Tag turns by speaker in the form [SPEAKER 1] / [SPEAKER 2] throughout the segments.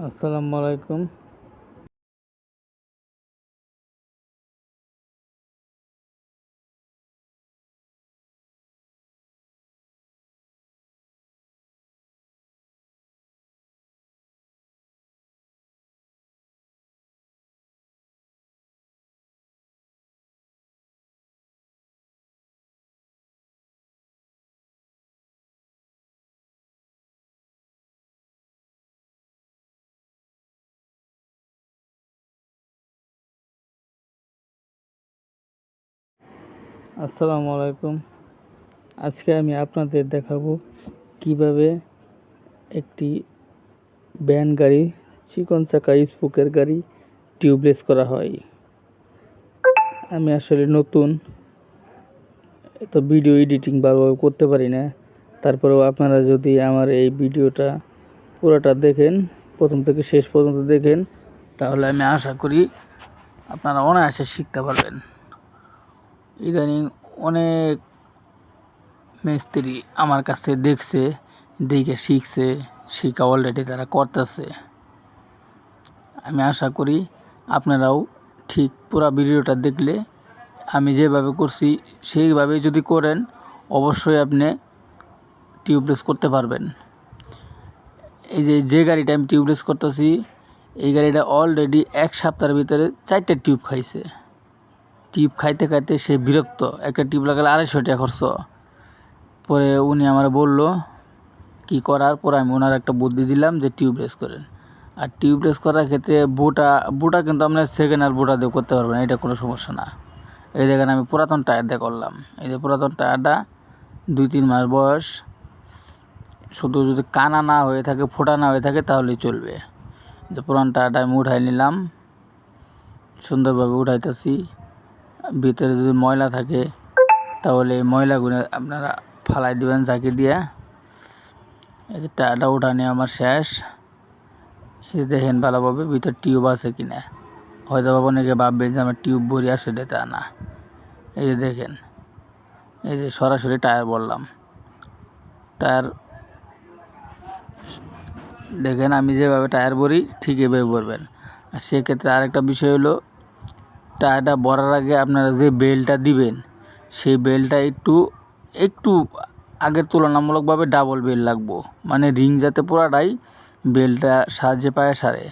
[SPEAKER 1] আসসালামু আলাইকুম। আসসালামু আলাইকুম। আজকে আমি আপনাদের দেখাবো কিভাবে একটি ভ্যান গাড়ি, চিকন চাকা স্পোকের গাড়ি টিউবলেস করা হয়। আমি আসলে নতুন, এত ভিডিও এডিটিং ভালোভাবে করতে পারি না। তারপরেও আপনারা যদি আমার এই ভিডিওটা পুরোটা দেখেন, প্রথম থেকে শেষ পর্যন্ত দেখেন, তাহলে আমি আশা করি আপনারা অনায়াসে শিখতে পারবেন। ইদানিং অনেক মিস্ত্রি আমার কাছে দেখছে, দেখে শিখছে, শিখা অলরেডি তারা করতেছে। আমি আশা করি আপনারাও ঠিক পুরো ভিডিওটা দেখলে আমি যেভাবে করছি সেইভাবে যদি করেন, অবশ্যই আপনি টিউবলেস করতে পারবেন। এই যে গাড়িটা আমি টিউবলেস করতেছি, এই গাড়িটা অলরেডি 1 সপ্তাহের ভিতরে 4টা টিউব খাইছে। টিউব খাইতে খাইতে সে বিরক্ত, একটা টিউব লাগালে 250 টাকা খরচ। পরে উনি আমার বলল কি করার, পরে আমি ওনার একটা বুদ্ধি দিলাম যে টিউবলেস করেন। আর টিউবলেস করার ক্ষেত্রে বোটা কিন্তু আপনার সেকেন্ড আর বোটা দিয়ে করতে পারবেন, এটা কোনো সমস্যা না। এই দেখেন আমি পুরাতন টায়ার দিয়ে করলাম। এই যে পুরাতন টায়ারটা 2-3 মাস বয়স, শুধু যদি কানা না হয়ে থাকে, ফোটা না হয়ে থাকে তাহলেই চলবে। যে পুরান টায়ারটা আমি উঠাই নিলাম, সুন্দরভাবে উঠাইতেছি। ভিতরে যদি ময়লা থাকে তাহলে এই ময়লাগুলো আপনারা ফালাই দেবেন ঝাঁকি দিয়ে। এই যে টায়ারটা উঠানি আমার শেষ। এই দেখেন ভালোভাবে ভিতর টিউব আছে কিনা। হয়তো অনেকে ভাববেন যে আমার টিউব ভরি, আসলে তা না। এই যে দেখেন, এই যে সরাসরি টায়ার বললাম, টায়ার দেখেন আমি যেভাবে টায়ার ভরি ঠিক এভাবে ভরবেন। আর সেক্ষেত্রে আরেকটা বিষয় হলো, টায়ারটা ভরার আগে আপনারা যে বেল্টটা দিবেন, সেই বেল্টটা একটু আগের তুলনামূলকভাবে ডাবল বেল্ট লাগবো, মানে রিং যাতে পুরাটাই বেল্টটা সাহায্যে পায়ে সারে,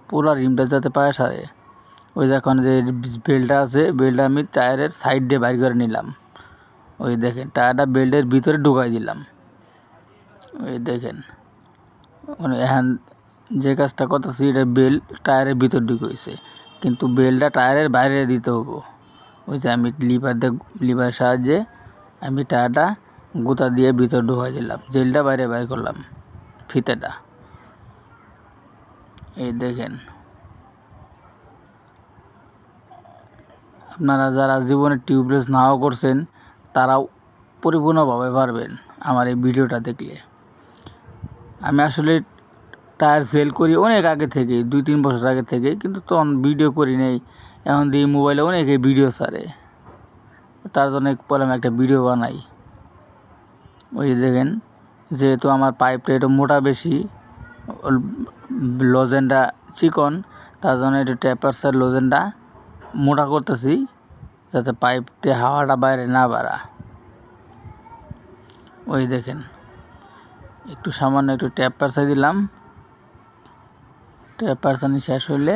[SPEAKER 1] পুরা রিমটা যাতে পায়ে সারে। ওই দেখুন যে বেল্টটা আছে, বেল্টটা আমি টায়ারের সাইড দিয়ে বাইর করে নিলাম। ওই দেখেন টায়ারটা বেল্টের ভিতরে ঢুকাই দিলাম। ওই দেখেন মানে এখন যে কাজটা করতেছি, এটা বেল্ট টায়ারের ভিতর ঢুকেছে, কিন্তু বেল্টটা টায়ারের বাইরে দিতে হবো। ওই যে আমি লিভারের সাহায্যে আমি টায়ারটা গুঁতা দিয়ে ভিতর ঢুকাই দিলাম, জেলটা বাইরে বাইর করলাম, ফিতেটা। এই দেখেন, আপনারা যারা জীবনে টিউবলেস নাও করছেন তারাও পরিপূর্ণভাবে পারবেন আমার এই ভিডিওটা দেখলে। আমি আসলে টায়ার সেল করি অনেক আগে থেকে, 2-3 বছর আগে থেকে, কিন্তু তখন ভিডিও করি নেই। এখন দিয়ে মোবাইলে অনেকে ভিডিও ছাড়ে, তার জন্য পরে আমি একটা ভিডিও বানাই। ওই দেখেন, যেহেতু আমার পাইপটা একটু মোটা বেশি, লজেনটা চিকন, তার জন্য একটু ট্যাপারসার লজেনটা মোটা করতেছি, যাতে পাইপতে হাওয়াটা বাইরে না বাড়া। ওই দেখেন একটু সামান্য একটু ট্যাপ পারসাই দিলাম। ট্যাপ পারসানি শেষ হলে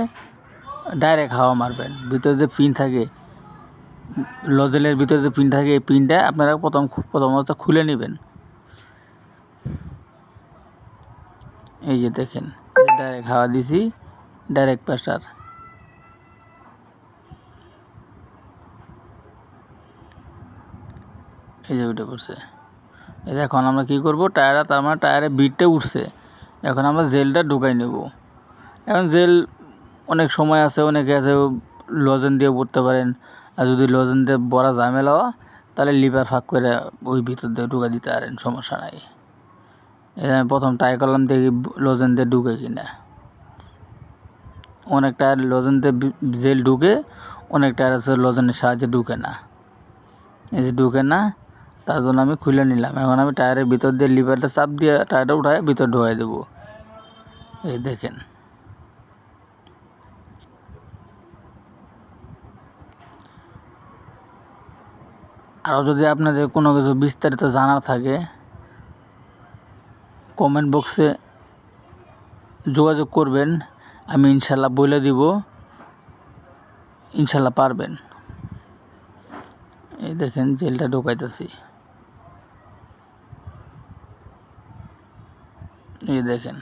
[SPEAKER 1] ডাইরেক্ট হাওয়া মারবেন। ভিতরে যে পিন থাকে, লজেলের ভিতরে যে পিন থাকে, এই পিনটা আপনারা প্রথম অবস্থা খুলে নেবেন। এই যে দেখেন ডাইরেক্ট হাওয়া দিছি, ডাইরেক্ট প্রেসার। এই যে উঠে পড়ছে। এই এখন আমরা কী করবো, টায়ারটা তার মানে টায়ারে বিটটা উঠছে, এখন আমরা জেলটা ঢুকাই নেব। এখন জেল অনেক সময় আছে, অনেকে আছে লজেন দিয়ে পড়তে পারেন, আর যদি লজেন দিয়ে বড়া ঝামেলা হয় তাহলে লিভার ফাঁক করে ওই ভিতর দিয়ে ঢুকা দিতে পারেন, সমস্যা নাই। এই আমি প্রথম ট্রাই করলাম দেখি লজেন দিয়ে ঢুকে কিনা। অনেক টায়ার লজেন দিয়ে জেল ঢুকে, অনেক টায়ার আছে লজেনের সাহায্যে ঢুকে না। এই যে ঢুকে না, তার জন্য আমি খুলে নিলাম। এখন আমি টায়ারের ভিতর দিয়ে লিভারটা চাপ দিয়ে টায়ারটা উঠায় ভিতর ঢুকাই দেবো। এই দেখেন, আরও যদি আপনাদের কোনো কিছু বিস্তারিত জানার থাকে কমেন্ট বক্সে যোগাযোগ করবেন, আমি ইনশাল্লাহ বলে দিব, ইনশাল্লাহ পারবেন। এই দেখেন জেলটা ঢোকাইতেছি, এই দেখেন।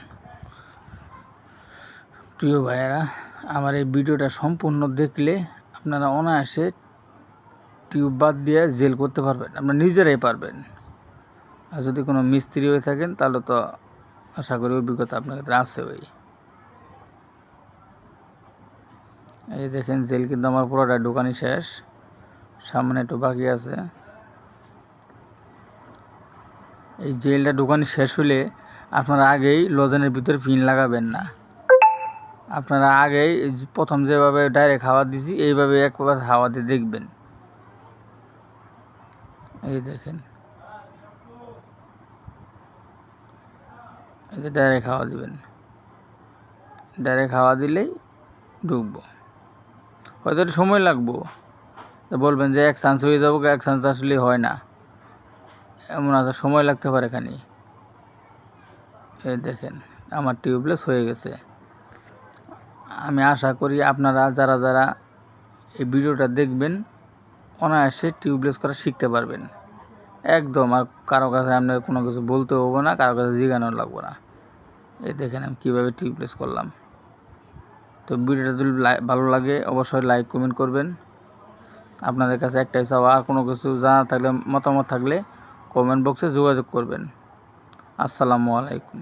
[SPEAKER 1] প্রিয় ভাইয়েরা, আমার এই ভিডিওটা সম্পূর্ণ দেখলে আপনারা অনায়াসে টিউব বাদ দিয়ে জেল করতে পারবেন, আপনারা নিজেরাই পারবেন। আর যদি কোনো মিস্ত্রি হয়ে থাকেন তাহলে তো আশা করি অভিজ্ঞতা আপনার কাছে আছে। এই দেখেন জেল কিন্তু আমার পুরোটা ঢোকানি শেষ, সামনে একটু বাকি আছে। এই জেলটা ঢোকানি শেষ হলে আপনারা আগেই লজেনের ভিতরে পিন লাগাবেন না, আপনারা আগেই প্রথম যেভাবে ডাইরেক্ট হাওয়া দিছি এইভাবে একবার হাওয়া দিয়ে দেখবেন। এই দেখেন, এই যে ডাইরেক্ট হাওয়া দিবেন, ডাইরেক্ট হাওয়া দিলেই ঢুকবো। হয়তো একটু সময় লাগবো, তো বলবেন যে এক চান্স হয়ে যাবো, এক চান্স আসলে হয় না, এমন আছে সময় লাগতে পারে খানি। এই দেখেন আমার টিউবলেস হয়ে গেছে। আমি আশা করি আপনারা যারা যারা এই ভিডিওটা দেখবেন অনায়াসে টিউবলেস করা শিখতে পারবেন একদম। আর কারো কাছে আপনার কোনো কিছু বলতে হবো না, কারো কাছে জিজ্ঞানো লাগবো না। এই দেখেন আমি কীভাবে টিউবলেস করলাম। তো ভিডিওটা যদি ভালো লাগে অবশ্যই লাইক কমেন্ট করবেন। আপনাদের কাছে একটাই চাওয়া, আর কোনো কিছু জানা থাকলে মতামত থাকলে কমেন্ট বক্সে যোগাযোগ করবেন। আসসালামু আলাইকুম।